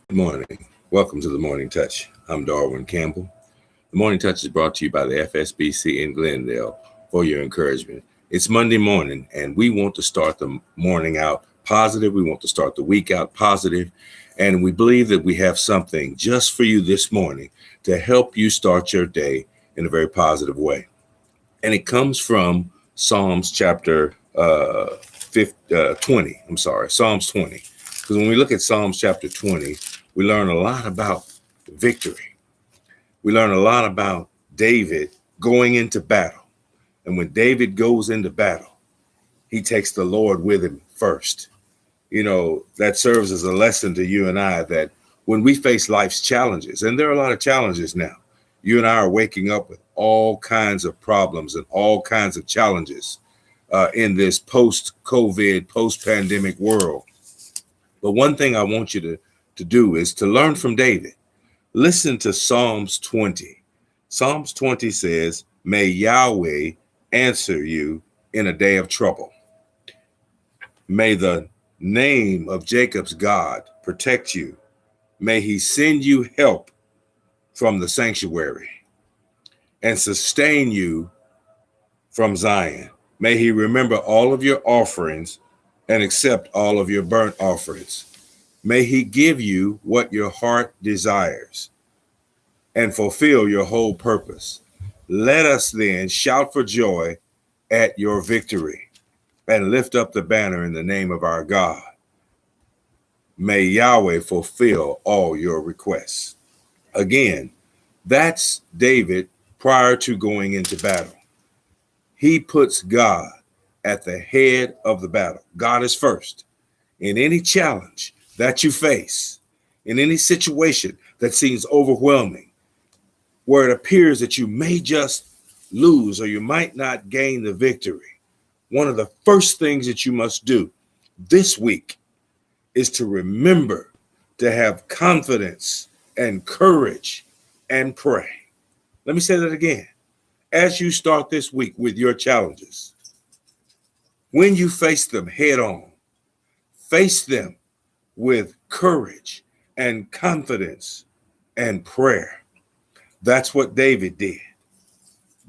Good morning. Welcome to the Morning Touch. I'm Darwin Campbell. The Morning Touch is brought to you by the FSBC in Glendale for your encouragement. It's Monday morning, and we want to start the morning out positive. We want to start the week out positive, and we believe that we have something just for you this morning to help you start your day in a very positive way. And it comes from Psalms chapter 20. Psalms 20. Because when we look at Psalms chapter 20, we learn a lot about victory. We learn a lot about David going into battle. And when David goes into battle, he takes the Lord with him first. You know, that serves as a lesson to you and I that when we face life's challenges, and there are a lot of challenges now, you and I are waking up with all kinds of problems and all kinds of challenges in this post-COVID, post-pandemic world. But one thing I want you to do is to learn from David. Listen to Psalms 20. Psalms 20 says, "May Yahweh answer you in a day of trouble. May the name of Jacob's God protect you. May he send you help from the sanctuary and sustain you from Zion. May he remember all of your offerings and accept all of your burnt offerings. May he give you what your heart desires and fulfill your whole purpose. Let us then shout for joy at your victory and lift up the banner in the name of our God. May Yahweh fulfill all your requests." Again, that's David prior to going into battle. He puts God at the head of the battle. God is first. In any challenge that you face, in any situation that seems overwhelming, where it appears that you may just lose or you might not gain the victory, one of the first things that you must do this week is to remember to have confidence and courage and pray. Let me say that again. As you start this week with your challenges, when you face them head on, face them with courage and confidence and prayer. That's what David did.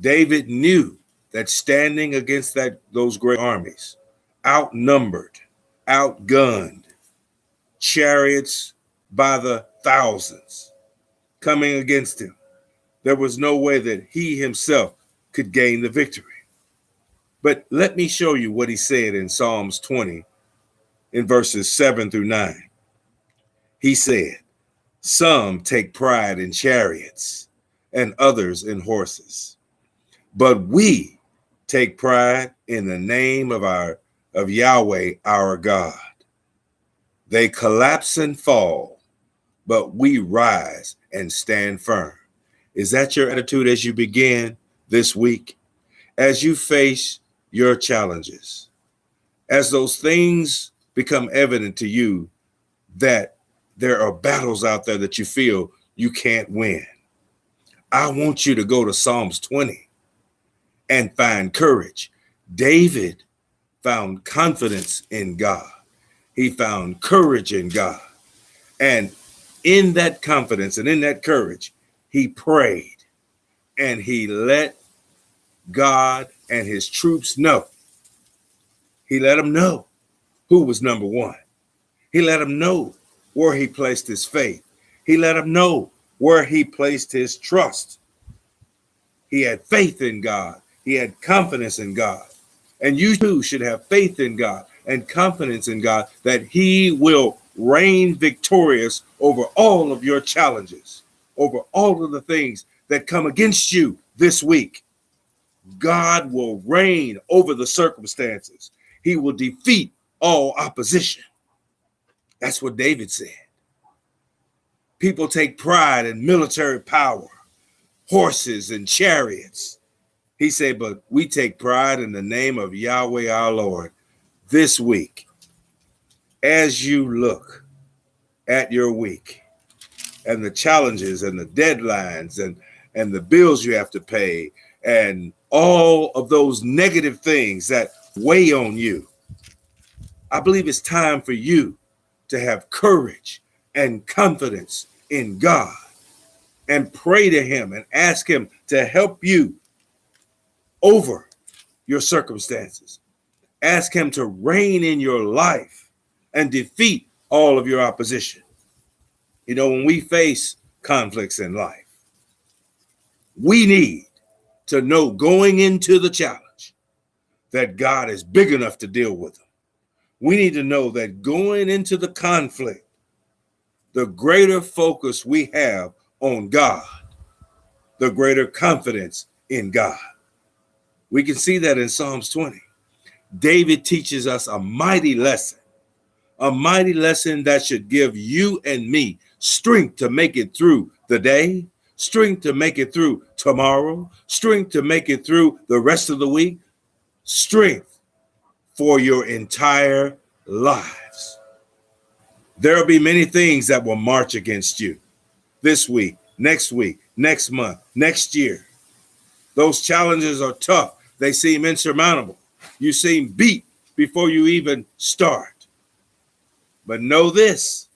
David knew that standing against those great armies, outnumbered, outgunned, chariots by the thousands coming against him, there was no way that he himself could gain the victory. But let me show you what he said in Psalms 20 in verses 7 through 9. He said, "Some take pride in chariots and others in horses, but we take pride in the name of Yahweh our God. They collapse and fall, but we rise and stand firm." Is that your attitude as you begin this week? As you face your challenges, as those things become evident to you that there are battles out there that you feel you can't win, I want you to go to Psalms 20 and find courage. David found confidence in God. He found courage in God. And in that confidence and in that courage, he prayed and he let God and his troops know. He let them know who was number one. He let them know where he placed his faith. He let them know where he placed his trust. He had faith in God. He had confidence in God. And you too should have faith in God and confidence in God that he will reign victorious over all of your challenges, over all of the things that come against you this week. God will reign over the circumstances. He will defeat all opposition. That's what David said. People take pride in military power, horses and chariots. He said, but we take pride in the name of Yahweh our Lord. This week, as you look at your week and the challenges and the deadlines and the bills you have to pay and all of those negative things that weigh on you, I believe it's time for you to have courage and confidence in God, and pray to him and ask him to help you over your circumstances. Ask him to reign in your life and defeat all of your opposition. You know, when we face conflicts in life, we need to know going into the challenge that God is big enough to deal with them. We need to know that going into the conflict, the greater focus we have on God, the greater confidence in God. We can see that in Psalms 20. David teaches us a mighty lesson that should give you and me strength to make it through the day, strength to make it through tomorrow, strength to make it through the rest of the week, strength for your entire lives. There'll be many things that will march against you this week, next month, next year. Those challenges are tough. They seem insurmountable. You seem beat before you even start. But know this,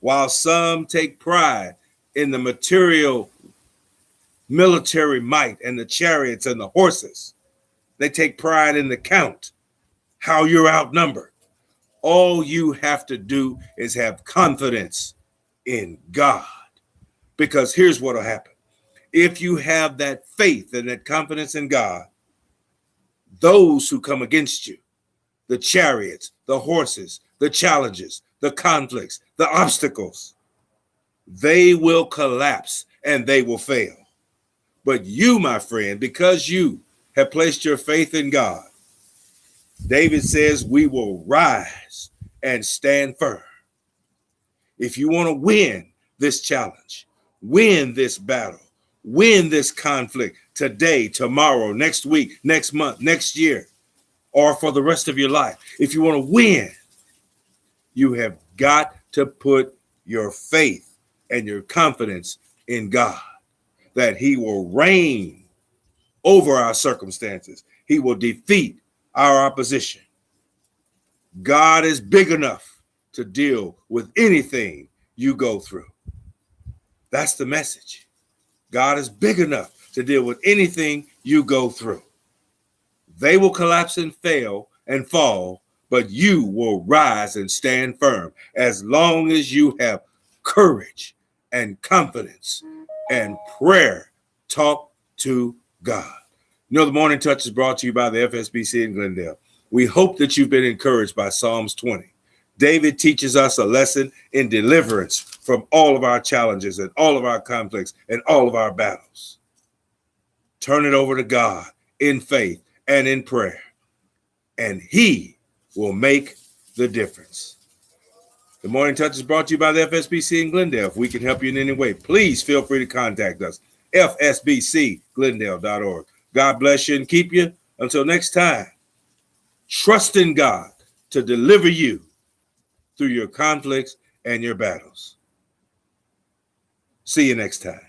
while some take pride in the material military might and the chariots and the horses, they take pride in the count, how you're outnumbered. All you have to do is have confidence in God, because here's what will happen. If you have that faith and that confidence in God, those who come against you, the chariots, the horses, the challenges, the conflicts, the obstacles, they will collapse and they will fail. But you, my friend, because you have placed your faith in God, David says we will rise and stand firm. If you want to win this challenge, win this battle, win this conflict today, tomorrow, next week, next month, next year, or for the rest of your life, if you want to win, you have got to put your faith and your confidence in God, that he will reign over our circumstances. He will defeat our opposition. God is big enough to deal with anything you go through. That's the message. God is big enough to deal with anything you go through. They will collapse and fail and fall, but you will rise and stand firm as long as you have courage and confidence and prayer. Talk to God. You know, the Morning Touch is brought to you by the FSBC in Glendale. We hope that you've been encouraged by Psalms 20. David teaches us a lesson in deliverance from all of our challenges and all of our conflicts and all of our battles. Turn it over to God in faith and in prayer, and he will make the difference. The Morning Touch is brought to you by the FSBC in Glendale. If we can help you in any way, please feel free to contact us, fsbcglendale.org. God bless you and keep you. Until next time, trust in God to deliver you through your conflicts and your battles. See you next time.